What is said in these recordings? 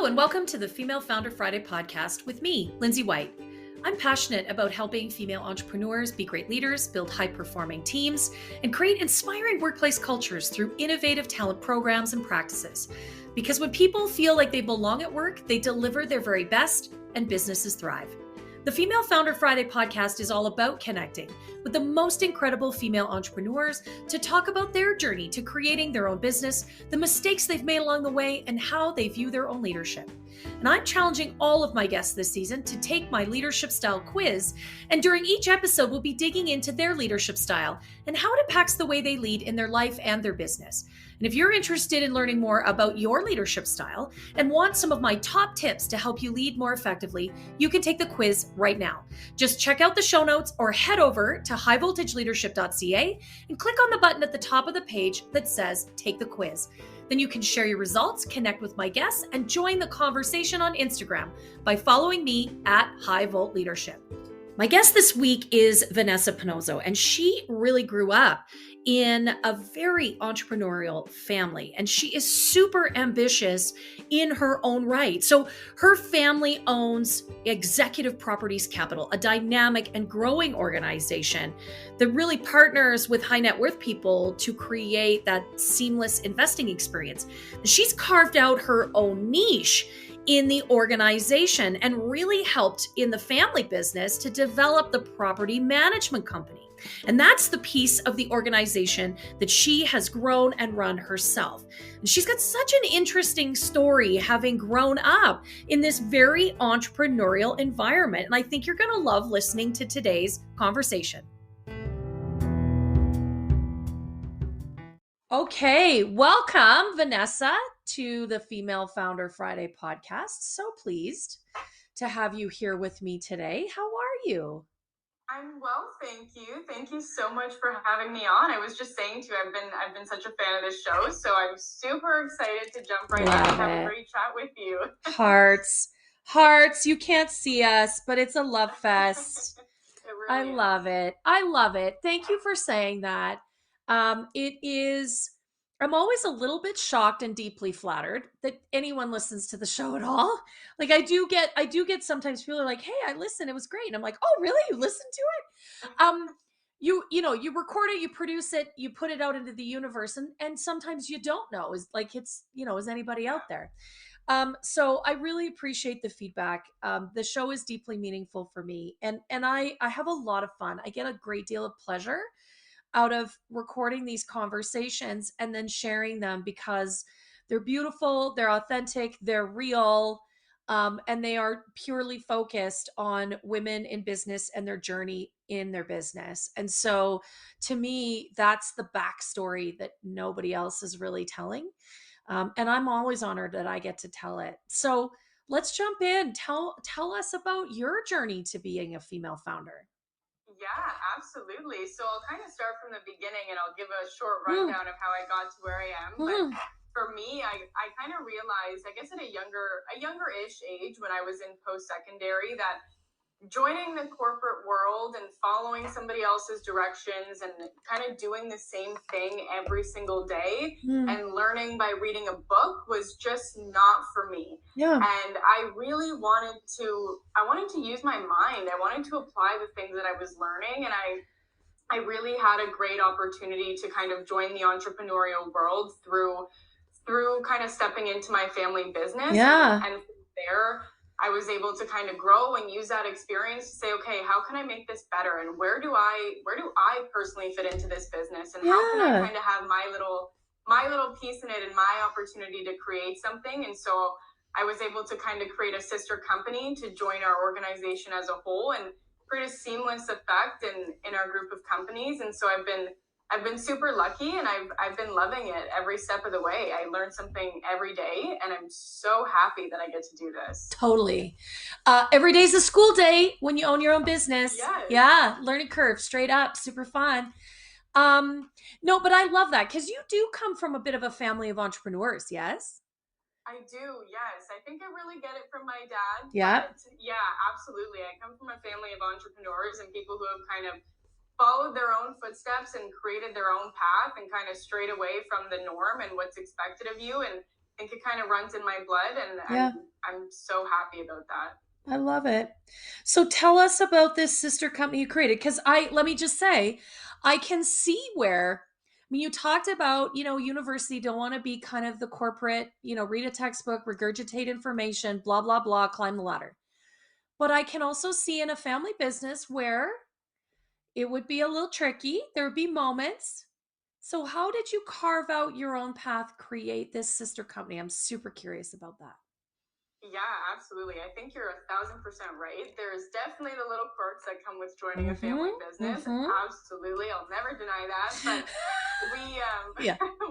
Hello, and welcome to the Female Founder Friday podcast with me, Lindsay White. I'm passionate about helping female entrepreneurs be great leaders, build high-performing teams, and create inspiring workplace cultures through innovative talent programs and practices. Because when people feel like they belong at work, they deliver their very best and businesses thrive. The Female Founder Friday podcast is all about connecting with the most incredible female entrepreneurs to talk about their journey to creating their own business, the mistakes they've made along the way, and how they view their own leadership. And I'm challenging all of my guests this season to take my leadership style quiz. And during each episode, we'll be digging into their leadership style and how it impacts the way they lead in their life and their business. And if you're interested in learning more about your leadership style and want some of my top tips to help you lead more effectively, you can take the quiz right now. Just check out the show notes or head over to highvoltageleadership.ca and click on the button at the top of the page that says Take the Quiz. Then you can share your results, connect with my guests, and join the conversation on Instagram by following me at High Volt Leadership. My guest this week is Vanessa Pannozzo, and she really grew up in a very entrepreneurial family, and she is super ambitious in her own right. So her family owns Executive Properties Capital, a dynamic and growing organization that really partners with high net worth people to create that seamless investing experience. She's carved out her own niche in the organization and really helped in the family business to develop the property management company. And that's the piece of the organization that she has grown and run herself. And she's got such an interesting story having grown up in this very entrepreneurial environment. And I think you're going to love listening to today's conversation. Okay, welcome, Vanessa, to the Female Founder Friday podcast. So pleased to have you here with me today. How are you? I'm well, thank you. Thank you so much for having me on. I was just saying to you, I've been such a fan of this show, so I'm super excited to jump right in and have a great chat with you. Hearts. You can't see us, but it's a love fest. I love it. Thank you for saying that. I'm always a little bit shocked and deeply flattered that anyone listens to the show at all. Like I do get sometimes people are like, "Hey, I listened. It was great." And I'm like, "Oh, really? You listened to it?" You record it, you produce it, you put it out into the universe, and sometimes you don't know. Is anybody out there? So I really appreciate the feedback. The show is deeply meaningful for me, and I have a lot of fun. I get a great deal of pleasure out of recording these conversations and then sharing them because they're beautiful, they're authentic, they're real, and they are purely focused on women in business and their journey in their business. And so to me, that's the backstory that nobody else is really telling. And I'm always honored that I get to tell it. So let's jump in. Tell us about your journey to being a female founder. Yeah, absolutely. So I'll kind of start from the beginning and I'll give a short rundown of how I got to where I am. But for me, I kind of realized, I guess at a younger-ish age when I was in post-secondary, that joining the corporate world and following somebody else's directions and kind of doing the same thing every single day and learning by reading a book was just not for me. Yeah. And I really wanted to use my mind. I wanted to apply the things that I was learning. And I really had a great opportunity to kind of join the entrepreneurial world through kind of stepping into my family business. Yeah. And from there, I was able to kind of grow and use that experience to say, okay, how can I make this better? And where do I personally fit into this business? And how can I kind of have my little piece in it and my opportunity to create something? And so I was able to kind of create a sister company to join our organization as a whole and create a seamless effect in our group of companies. And so I've been super lucky and I've been loving it every step of the way. I learn something every day and I'm so happy that I get to do this. Totally. Every day's a school day when you own your own business. Yes. Yeah. Learning curve, straight up, super fun. No, but I love that because you do come from a bit of a family of entrepreneurs. Yes. I do, yes. I think I really get it from my dad. Yeah. Yeah, absolutely. I come from a family of entrepreneurs and people who have kind of followed their own footsteps and created their own path and kind of strayed away from the norm and what's expected of you. And think it kind of runs in my blood, and I'm so happy about that. I love it. So tell us about this sister company you created. Because let me just say, I can see where, I mean, you talked about, university, don't want to be kind of the corporate, read a textbook, regurgitate information, blah, blah, blah, climb the ladder. But I can also see in a family business where it would be a little tricky. There would be moments. So how did you carve out your own path, create this sister company? I'm super curious about that. Yeah, absolutely. I think you're 1,000% right. There's definitely the little quirks that come with joining a family business. Absolutely. I'll never deny that. But we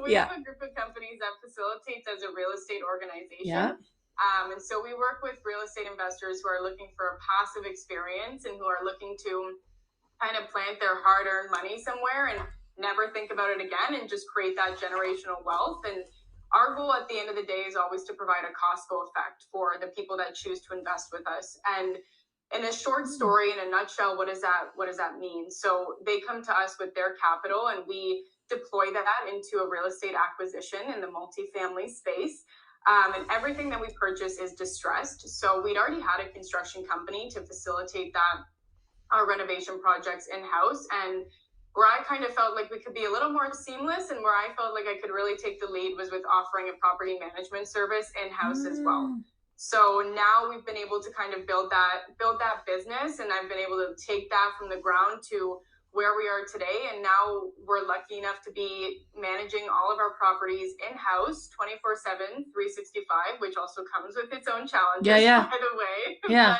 we have a group of companies that facilitates as a real estate organization. And so we work with real estate investors who are looking for a passive experience and who are looking to kind of plant their hard-earned money somewhere and never think about it again and just create that generational wealth. And our goal at the end of the day is always to provide a Costco effect for the people that choose to invest with us. And in a short story, in a nutshell, what does that mean? So they come to us with their capital and we deploy that into a real estate acquisition in the multifamily space. And everything that we purchase is distressed. So we'd already had a construction company to facilitate that, our renovation projects in-house, and where I kind of felt like we could be a little more seamless and where I felt like I could really take the lead was with offering a property management service in-house as well. So now we've been able to kind of build that business, and I've been able to take that from the ground to where we are today. And now we're lucky enough to be managing all of our properties in-house 24/7, 365, which also comes with its own challenges, by the way. But yeah.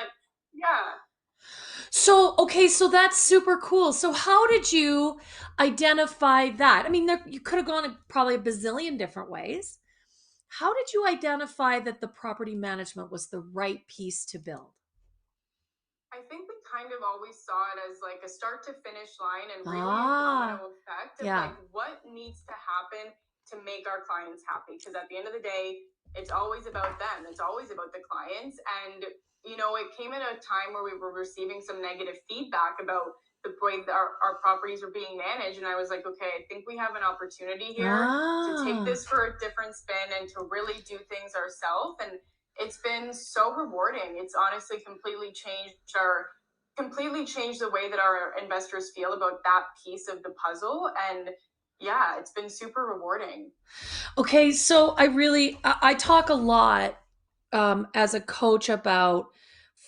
So, okay, so that's super cool. So how did you identify that? I mean, you could have gone probably a bazillion different ways. How did you identify that the property management was the right piece to build? I think we kind of always saw it as like a start to finish line and really a domino effect of like what needs to happen to make our clients happy. Because at the end of the day, it's always about them. It's always about the clients. And, it came at a time where we were receiving some negative feedback about the way that our properties were being managed. And I was like, okay, I think we have an opportunity here to take this for a different spin and to really do things ourselves. And it's been so rewarding. It's honestly completely changed the way that our investors feel about that piece of the puzzle. And yeah, it's been super rewarding. Okay, so I talk a lot as a coach about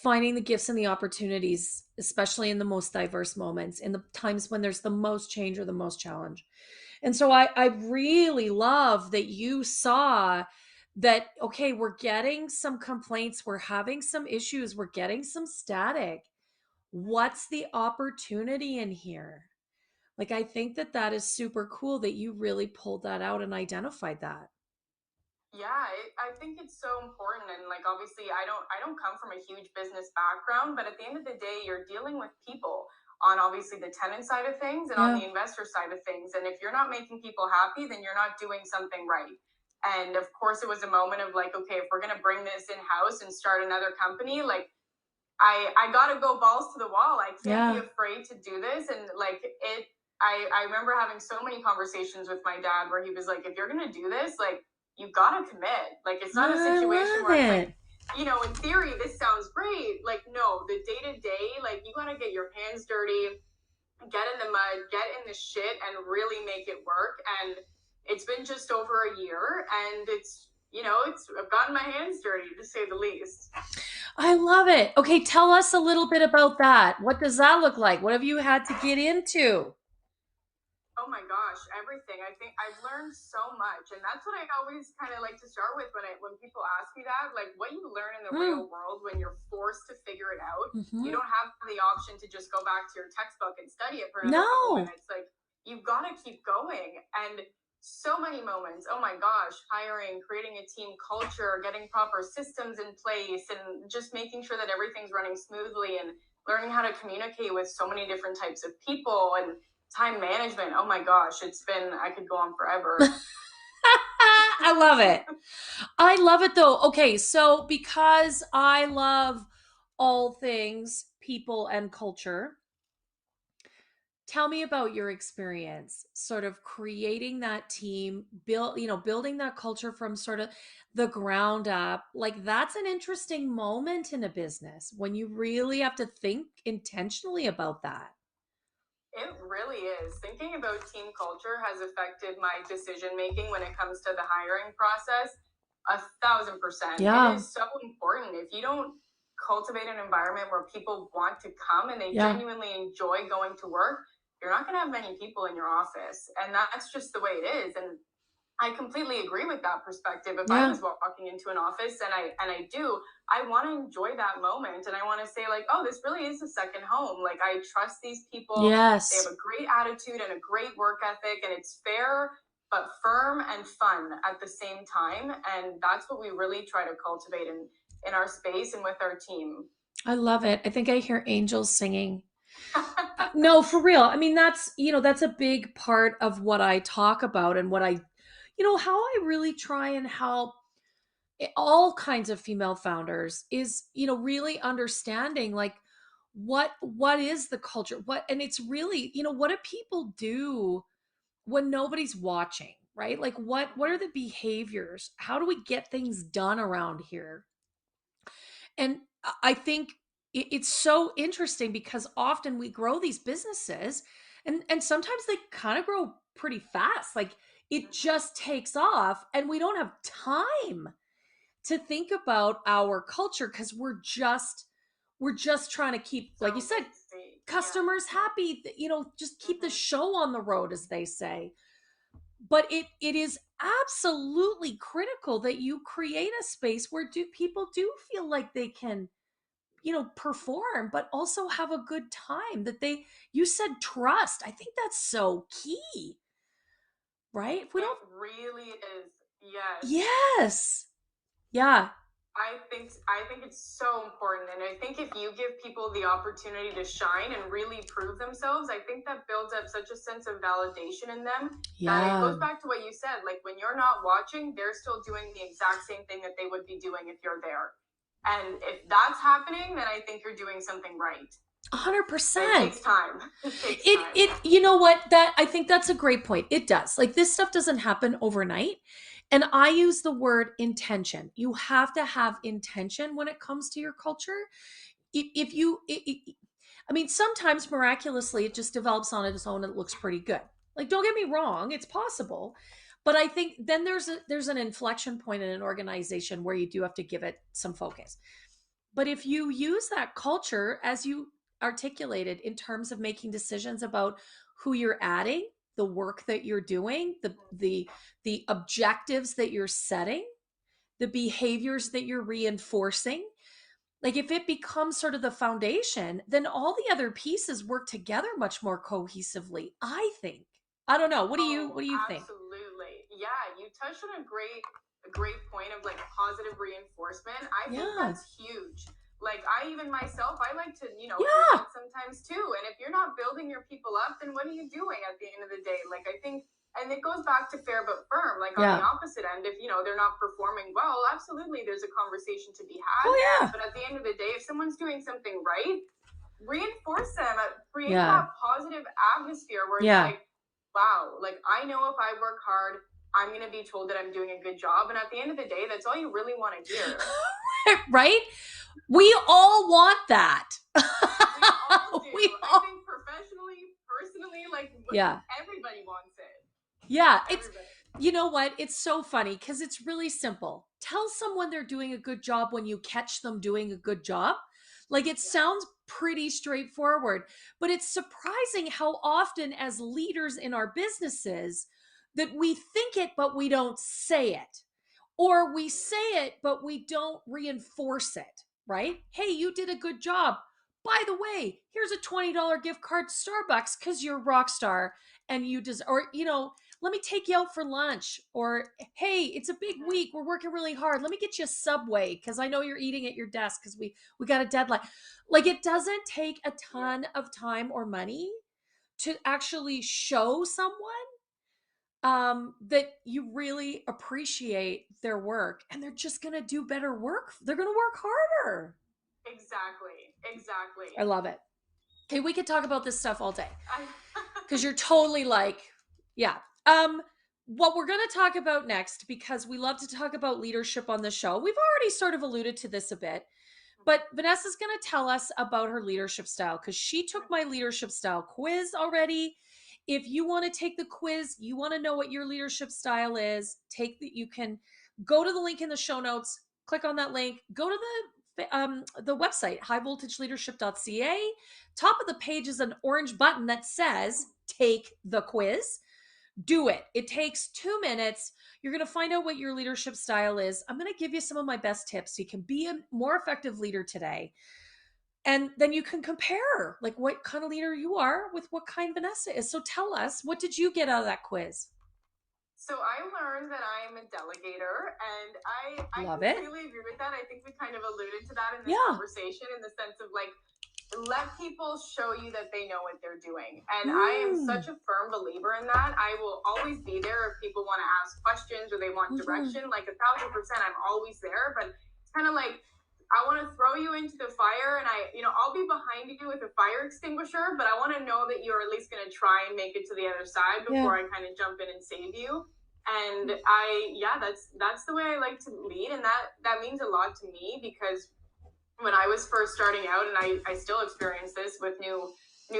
finding the gifts and the opportunities, especially in the most diverse moments, in the times when there's the most change or the most challenge. And so I really love that you saw that, okay, we're getting some complaints, we're having some issues, we're getting some static. What's the opportunity in here? Like, I think that is super cool that you really pulled that out and identified that. Yeah, I think it's so important. And like, obviously I don't come from a huge business background, but at the end of the day, you're dealing with people on obviously the tenant side of things and on the investor side of things. And if you're not making people happy, then you're not doing something right. And of course it was a moment of like, okay, if we're going to bring this in-house and start another company, like I got to go balls to the wall. I can't be afraid to do this. And like I remember having so many conversations with my dad where he was like, if you're going to do this, like, you gotta commit. Like, it's not a situation where it's like, in theory, this sounds great. Like, no, the day-to-day, like, you gotta get your hands dirty, get in the mud, get in the shit, and really make it work. And it's been just over a year, and I've gotten my hands dirty, to say the least. I love it. Okay, tell us a little bit about that. What does that look like? What have you had to get into? Oh my gosh, everything. I think I've learned so much. And that's what I always kind of like to start with when people ask me that, like what you learn in the real world when you're forced to figure it out. You don't have the option to just go back to your textbook and study it for another couple minutes. Like, you've got to keep going. And so many moments, oh my gosh, hiring, creating a team culture, getting proper systems in place, and just making sure that everything's running smoothly, and learning how to communicate with so many different types of people, and time management. Oh my gosh, I could go on forever. I love it. I love it though. Okay, so because I love all things people and culture, Tell me about your experience sort of creating that team, building that culture from sort of the ground up. Like that's an interesting moment in a business when you really have to think intentionally about that. It really is. Thinking about team culture has affected my decision making when it comes to the hiring process 1,000%. It Yeah. is so important. If you don't cultivate an environment where people want to come and they Yeah. genuinely enjoy going to work, you're not going to have many people in your office. And that's just the way it is. And I completely agree with that perspective. If I Yeah. was walking into an office, and I do, I want to enjoy that moment, and I want to say like, oh, this really is a second home. Like I trust these people. They have Yes. a great attitude and a great work ethic, and it's fair but firm and fun at the same time. And that's what we really try to cultivate in our space and with our team. I love it. I think I hear angels singing. No, for real. I mean, that's a big part of what I talk about and how I really try and help all kinds of female founders is, really understanding like what is the culture? And it's really, what do people do when nobody's watching, right? Like what are the behaviors? How do we get things done around here? And I think it's so interesting because often we grow these businesses and sometimes they kind of grow pretty fast. Like it just takes off and we don't have time to think about our culture because we're just trying to keep, So like you said, busy. Yeah. customers happy, just keep the Mhm. show on the road, as they say. But it is absolutely critical that you create a space where people do feel like they can perform but also have a good time, that you said trust. I think that's so key, right? If we It don't. really is. Yes. Yes. Yeah. I think it's so important, and I think if you give people the opportunity to shine and really prove themselves, I think that builds up such a sense of validation in them that it Yeah. goes back to what you said. Like when you're not watching, they're still doing the exact same thing that they would be doing if you're there. And if that's happening, then I think you're doing something right. But it 100%. takes time. It takes It time. it you know what, that I think that's a great point. It does. Like this stuff doesn't happen overnight. And I use the word intention. You have to have intention when it comes to your culture. If you I mean, sometimes miraculously it just develops on its own and it looks pretty good. Like don't get me wrong, it's possible. But I think then there's an inflection point in an organization where you do have to give it some focus. But if you use that culture as you articulated in terms of making decisions about who you're adding, the work that you're doing, the objectives that you're setting, the behaviors that you're reinforcing, like if it becomes sort of the foundation, then all the other pieces work together much more cohesively, I think. I don't know. What Oh, do you think? absolutely. Yeah, you touched on a great point of like positive reinforcement. I think Yeah. that's huge. Like I even myself, I like to, Yeah. present sometimes too. And if you're not building your people up, then what are you doing at the end of the day? Like I think and it goes back to fair but firm. Like on the Yeah. opposite end, if they're not performing well, absolutely there's a conversation to be had. Oh yeah. But at the end of the day, if someone's doing something right, reinforce them, create Yeah. that positive atmosphere where it's Yeah. like, wow, like I know if I work hard, I'm going to be told that I'm doing a good job. And at the end of the day, that's all you really want to hear. Right? We all want that. We all do. We I all. think professionally, personally, like Yeah. everybody wants it. Yeah. Everybody. You know what? It's so funny because it's really simple. Tell someone they're doing a good job when you catch them doing a good job. Like it Yeah. sounds pretty straightforward, but it's surprising how often, as leaders in our businesses, that we think it, but we don't say it. Or we say it, but we don't reinforce it, right? Hey, you did a good job. By the way, here's a $20 gift card to Starbucks because you're a rock star and you deserve, or, let me take you out for lunch. Or, hey, it's a big Mhm. week. We're working really hard. Let me get you a Subway because I know you're eating at your desk because we got a deadline. Like it doesn't take a Yeah. ton of time or money to actually show someone that you really appreciate their work and they're just going to do better work. They're going to work harder. Exactly. Exactly. I love it. Okay, we could talk about this stuff all day I, because you're totally like, yeah. What we're going to talk about next, because we love to talk about leadership on the show. We've already sort of alluded to this a bit, but Vanessa's going to tell us about her leadership style because she took my leadership style quiz already. If you want to take the quiz, you want to know what your leadership style is, you can go to the link in the show notes, click on that link, go to the website, highvoltageleadership.ca. Top of the page is an orange button that says take the quiz. Do it. It takes 2 minutes. You're going to find out what your leadership style is. I'm going to give you some of my best tips so you can be a more effective leader today. And then you can compare like what kind of leader you are with what kind Vanessa is. So tell us, what did you get out of that quiz? So I learned that I'm a delegator, and I Love it. completely agree with that. I think we kind of alluded to that in this conversation, in the sense of like, let people show you that they know what they're doing. And I am such a firm believer in that. I will always be there if people want to ask questions or they want direction. Like 1,000%, I'm always there. But it's kind of like, I want to throw you into the fire, and I'll be behind you with a fire extinguisher, but I want to know that you're at least going to try and make it to the other side before I kind of jump in and save you. And that's the way I like to lead. And that means a lot to me, because when I was first starting out, and I still experience this with new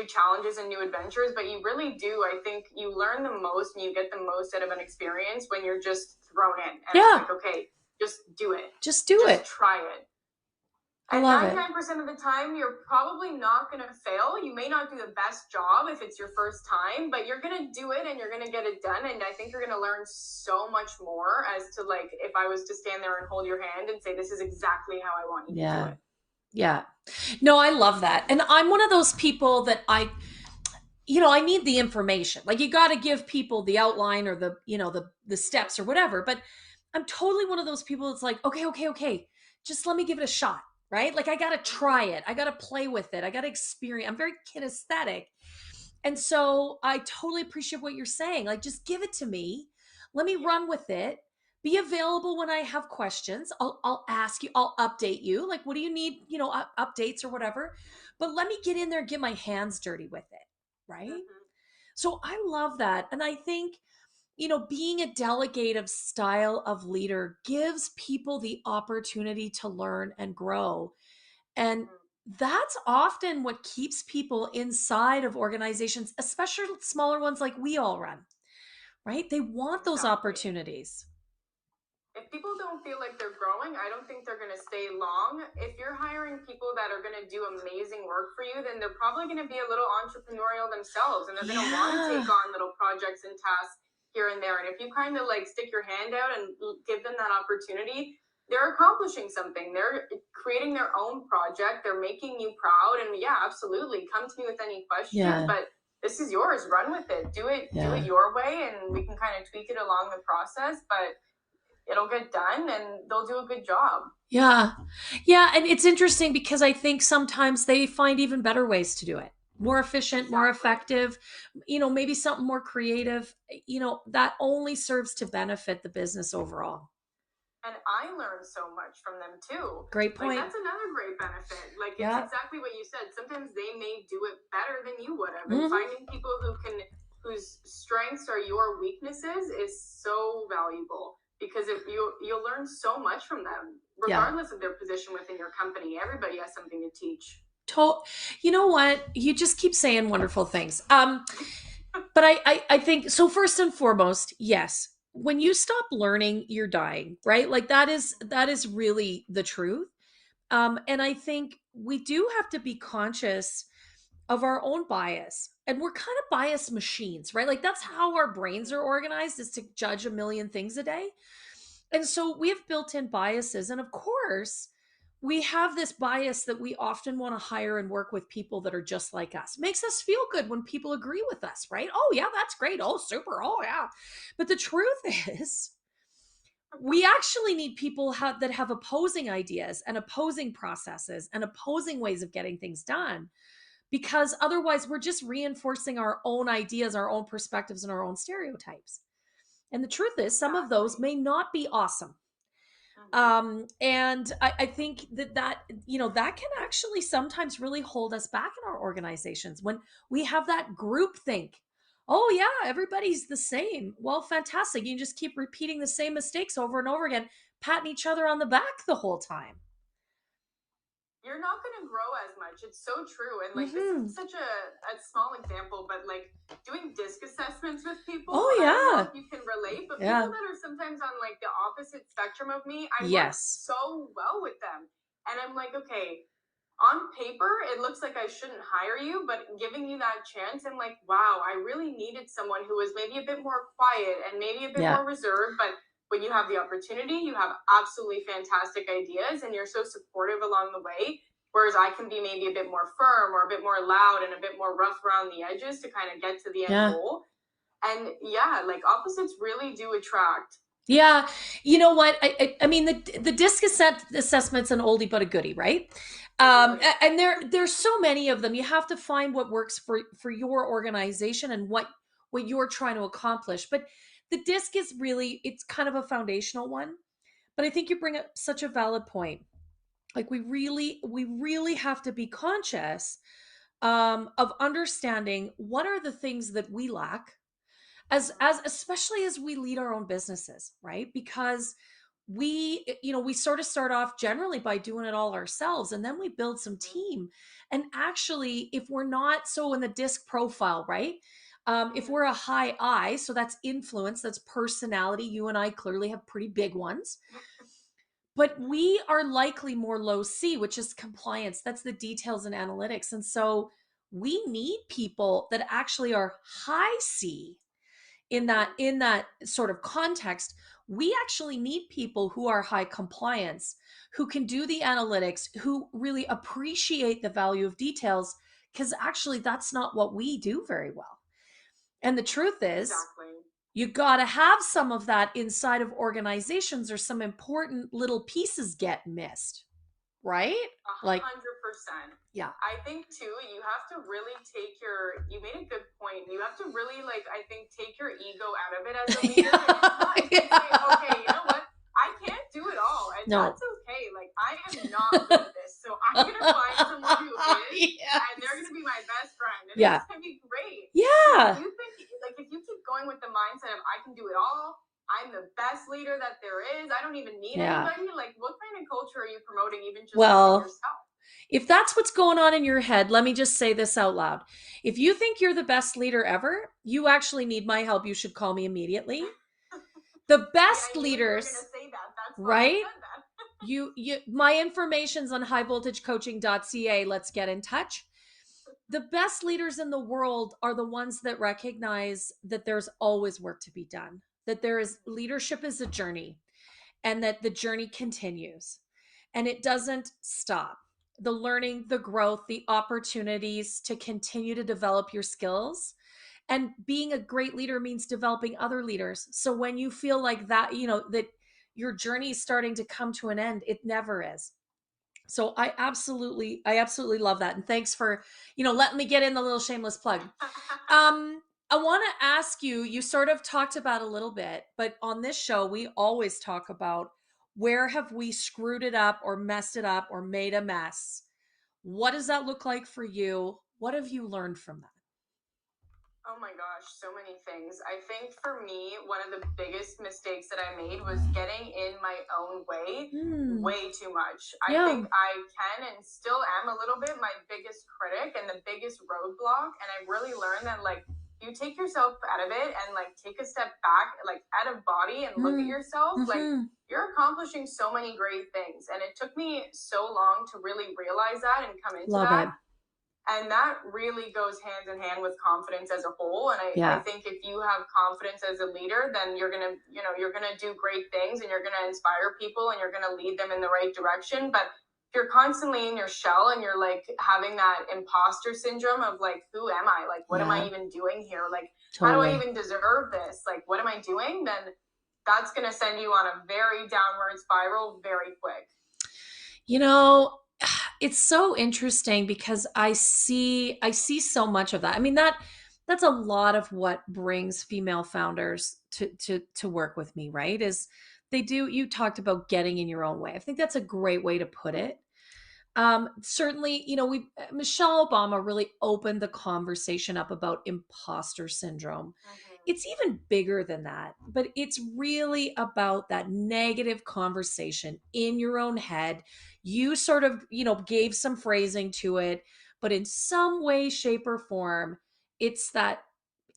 challenges and new adventures, but you really do. I think you learn the most and you get the most out of an experience when you're just thrown in. And it's like, okay, just do it. Just do it. Try it. I And love it. 99% of the time, you're probably not going to fail. You may not do the best job if it's your first time, but you're going to do it and you're going to get it done. And I think you're going to learn so much more as to like, if I was to stand there and hold your hand and say, this is exactly how I want you to do it. Yeah. No, I love that. And I'm one of those people that I need the information. Like you got to give people the outline or the steps or whatever. But I'm totally one of those people that's like, okay. Just let me give it a shot. Right? Like I got to try it. I got to play with it. I got to experience. I'm very kinesthetic. And so I totally appreciate what you're saying. Like, just give it to me. Let me run with it. Be available when I have questions. I'll ask you. I'll update you. Like, what do you need? Updates or whatever. But let me get in there and get my hands dirty with it. Right? So I love that. And I think, being a delegative style of leader gives people the opportunity to learn and grow. And that's often what keeps people inside of organizations, especially smaller ones like we all run, right? They want those opportunities. If people don't feel like they're growing, I don't think they're going to stay long. If you're hiring people that are going to do amazing work for you, then they're probably going to be a little entrepreneurial themselves, and they're going to want to take on little projects and tasks here and there. And if you kind of like stick your hand out and give them that opportunity, they're accomplishing something. They're creating their own project. They're making you proud. And yeah, absolutely. Come to me with any questions, but this is yours. Run with it. Do it your way. And we can kind of tweak it along the process, but it'll get done and they'll do a good job. Yeah. And it's interesting because I think sometimes they find even better ways to do it. More efficient, more effective, maybe something more creative, that only serves to benefit the business overall. And I learned so much from them too. Great point. Like, that's another great benefit. Like, it's exactly what you said. Sometimes they may do it better than you would have. And finding people whose strengths are your weaknesses is so valuable, because if you'll learn so much from them, regardless of their position within your company. Everybody has something to teach. You know what? You just keep saying wonderful things. But I think, so first and foremost, yes, when you stop learning, you're dying, right? Like that is really the truth. And I think we do have to be conscious of our own bias, and we're kind of bias machines, right? Like that's how our brains are organized, is to judge a million things a day. And so we have built-in biases. And of course, we have this bias that we often want to hire and work with people that are just like us. It makes us feel good when people agree with us, right? Oh, yeah, that's great. Oh, super. Oh, yeah. But the truth is, we actually need people that have opposing ideas and opposing processes and opposing ways of getting things done, because otherwise we're just reinforcing our own ideas, our own perspectives, and our own stereotypes. And the truth is, some of those may not be awesome. And I think that, you know, that can actually sometimes really hold us back in our organizations when we have that group think. Oh yeah, everybody's the same. Well, fantastic. You just keep repeating the same mistakes over and over again, patting each other on the back the whole time. You're not going to grow as much. It's so true. And like, this is such a small example, but like doing disc assessments with people. Oh, I don't know yeah. if you can relate, but Yeah. people that are sometimes on like the opposite spectrum of me, I work Yes. so well with them. And I'm like, okay, on paper, it looks like I shouldn't hire you, but giving you that chance, I'm like, wow, I really needed someone who was maybe a bit more quiet and maybe a bit Yeah. more reserved, but when you have the opportunity, you have absolutely fantastic ideas and you're so supportive along the way. Whereas I can be maybe a bit more firm or a bit more loud and a bit more rough around the edges to kind of get to the end Yeah. goal. And yeah, like opposites really do attract. Yeah. You know what? I mean, the disc assessment's an oldie but a goodie, right? And there's so many of them. You have to find what works for your organization and what you're trying to accomplish. But the disc is really, it's kind of a foundational one. But I think you bring up such a valid point. Like we really have to be conscious of understanding what are the things that we lack as especially as we lead our own businesses, right? Because we sort of start off generally by doing it all ourselves, and then we build some team. And actually, if we're not, so in the disc profile, right, if we're a high I, so that's influence, that's personality, you and I clearly have pretty big ones, but we are likely more low C, which is compliance, that's the details and analytics. And so we need people that actually are high C in that sort of context. We actually need people who are high compliance, who can do the analytics, who really appreciate the value of details, because actually that's not what we do very well. And the truth is, Exactly. you got to have some of that inside of organizations, or some important little pieces get missed, right? 100%. Yeah. I think too, you have to really you made a good point. You have to really, like, I think, take your ego out of it as a leader. And say, okay, you know what? I can't do it all. And that's okay. Like, I am not good at this. So I'm going to find someone who is, and they're going to be my best friend. And it's going to be great. Yeah. If you think, like, if you keep going with the mindset of, I can do it all, I'm the best leader that there is, I don't even need anybody, like, what kind of culture are you promoting, even just yourself? If that's what's going on in your head, let me just say this out loud. If you think you're the best leader ever, you actually need my help. You should call me immediately. The best leaders, right? My information's on highvoltagecoaching.ca. Let's get in touch. The best leaders in the world are the ones that recognize that there's always work to be done, that leadership is a journey, and that the journey continues and it doesn't stop. The learning, the growth, the opportunities to continue to develop your skills. And being a great leader means developing other leaders. So when you feel like that, that your journey is starting to come to an end, it never is. So I absolutely love that. And thanks for, letting me get in the little shameless plug. I want to ask you, you sort of talked about a little bit, but on this show, we always talk about, where have we screwed it up or messed it up or made a mess? What does that look like for you? What have you learned from that? Oh my gosh, so many things. I think for me, one of the biggest mistakes that I made was getting in my own way way too much. I think I can and still am a little bit my biggest critic and the biggest roadblock. And I really learned that, like, you take yourself out of it and, like, take a step back, like, out of body, and look at yourself, like, you're accomplishing so many great things. And it took me so long to really realize that and come into that. And that really goes hand in hand with confidence as a whole. And I think if you have confidence as a leader, then you're going to do great things, and you're going to inspire people, and you're going to lead them in the right direction. But if you're constantly in your shell and you're, like, having that imposter syndrome of, like, who am I? Like, what am I even doing here? Like, how do I even deserve this? Like, what am I doing? Then that's going to send you on a very downward spiral very quick. It's so interesting because I see so much of that. I mean, that's a lot of what brings female founders to work with me, right? Is they do, you talked about getting in your own way. I think that's a great way to put it. Certainly, Michelle Obama really opened the conversation up about imposter syndrome. It's even bigger than that, but it's really about that negative conversation in your own head. You sort of, gave some phrasing to it, but in some way, shape, or form, it's that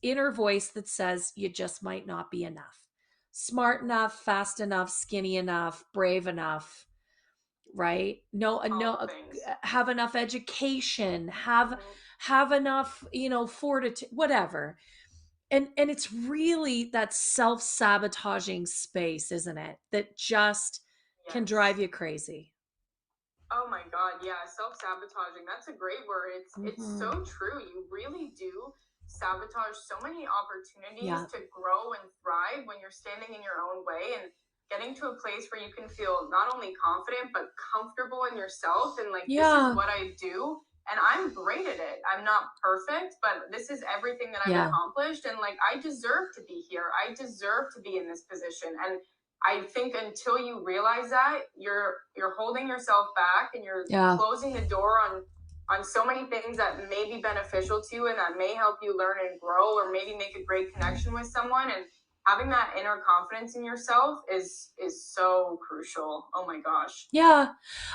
inner voice that says you just might not be enough, smart enough, fast enough, skinny enough, brave enough, right? No, have enough education, have enough, fortitude, whatever. And it's really that self-sabotaging space, isn't it, that just can drive you crazy. Oh my God, yeah, self-sabotaging. That's a great word. It's so true. You really do sabotage so many opportunities to grow and thrive when you're standing in your own way and getting to a place where you can feel not only confident but comfortable in yourself and like this is what I do and I'm great at it. I'm not perfect, but this is everything that I've accomplished and like I deserve to be here. I deserve to be in this position. And I think until you realize that, you're holding yourself back and you're closing the door on so many things that may be beneficial to you and that may help you learn and grow or maybe make a great connection with someone. And having that inner confidence in yourself is so crucial. Oh my gosh. Yeah.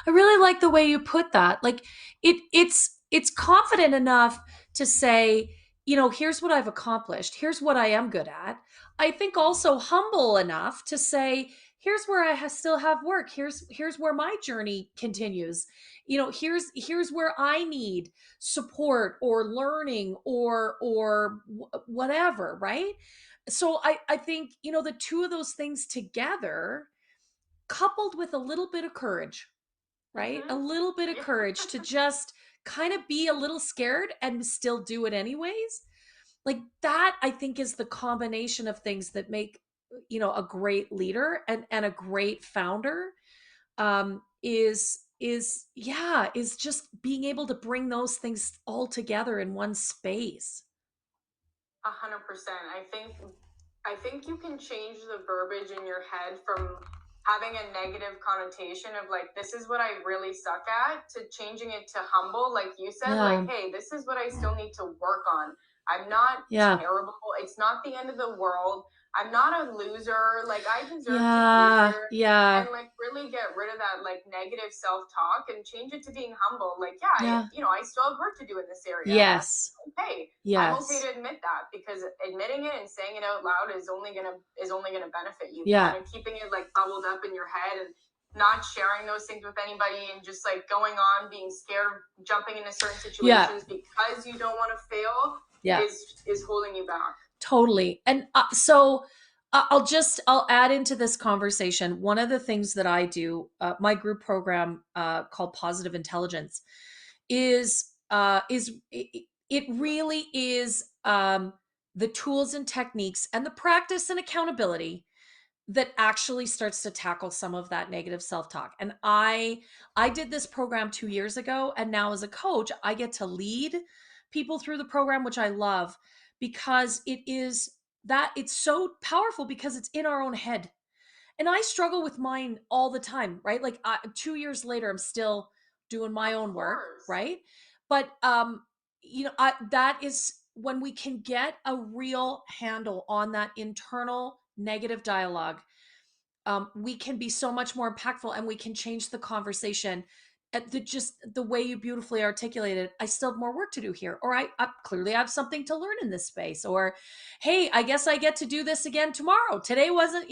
I really like the way you put that. Like it's confident enough to say, here's what I've accomplished. Here's what I am good at. I think also humble enough to say, here's where I still have work. Here's where my journey continues. Here's where I need support or learning or whatever, right? So I think, the two of those things together, coupled with a little bit of courage, right? A little bit of courage to just kind of be a little scared and still do it anyways. Like that, I think, is the combination of things that make, a great leader and a great founder. Is just being able to bring those things all together in one space. 100%. I think you can change the verbiage in your head from having a negative connotation of like this is what I really suck at to changing it to humble, like you said, like hey, this is what I still need to work on. I'm not terrible. It's not the end of the world. I'm not a loser. Like I deserve to be here. And like really get rid of that like negative self-talk and change it to being humble. Like, I still have work to do in this area. Yes. Okay. I'm okay to admit that because admitting it and saying it out loud is only gonna benefit you. Kind of keeping it like bubbled up in your head and not sharing those things with anybody and just like going on being scared of jumping into certain situations because you don't want to fail is holding you back. Totally. And so I'll add into this conversation. One of the things that I do, my group program called Positive Intelligence it really is the tools and techniques and the practice and accountability that actually starts to tackle some of that negative self-talk. And I did this program 2 years ago, and now as a coach, I get to lead people through the program, which I love because it's so powerful because it's in our own head. And I struggle with mine all the time, right? Like 2 years later, I'm still doing my own work, right? But that is when we can get a real handle on that internal negative dialogue. We can be so much more impactful, and we can change the conversation. At the way you beautifully articulated, I still have more work to do here, or I clearly have something to learn in this space, or hey, I guess I get to do this again tomorrow. Today wasn't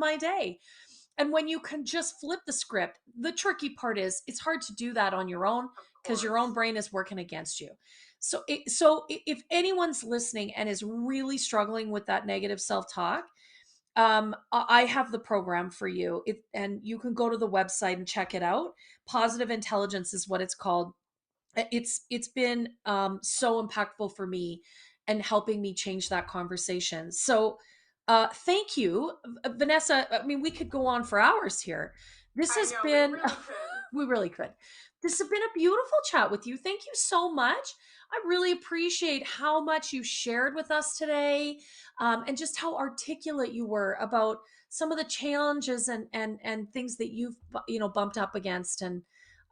my day. And when you can just flip the script, the tricky part is it's hard to do that on your own because your own brain is working against you. So if anyone's listening and is really struggling with that negative self-talk, I have the program for you, and you can go to the website and check it out. Positive Intelligence is what it's called. It's been so impactful for me and helping me change that conversation. So thank you, Vanessa. I mean, we could go on for hours here. This has been, we really could. we really could. This has been a beautiful chat with you. Thank you so much. I really appreciate how much you shared with us today, and just how articulate you were about some of the challenges and things that you've bumped up against, and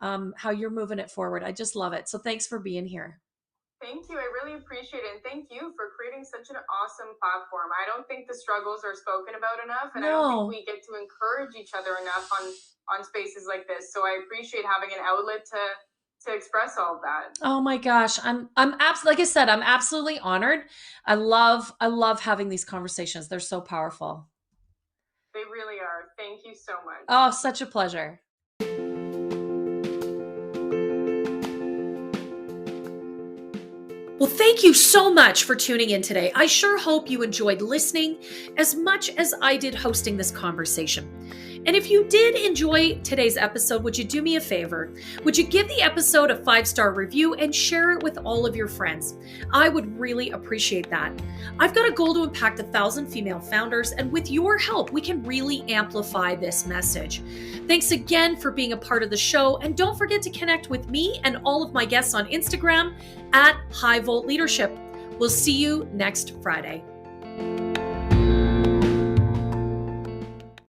how you're moving it forward. I just love it. So thanks for being here. Thank you. I really appreciate it. And thank you for creating such an awesome platform. I don't think the struggles are spoken about enough, and I don't think No. we get to encourage each other enough on spaces like this. So I appreciate having an outlet to express all of that. Oh my gosh, like I said, I'm absolutely honored. I love having these conversations. They're so powerful. They really are. Thank you so much. Oh, such a pleasure. Well, thank you so much for tuning in today. I sure hope you enjoyed listening as much as I did hosting this conversation. And if you did enjoy today's episode, would you do me a favor? Would you give the episode a 5-star review and share it with all of your friends? I would really appreciate that. I've got a goal to impact 1,000 female founders, and with your help, we can really amplify this message. Thanks again for being a part of the show, and don't forget to connect with me and all of my guests on Instagram at High Volt Leadership. We'll see you next Friday.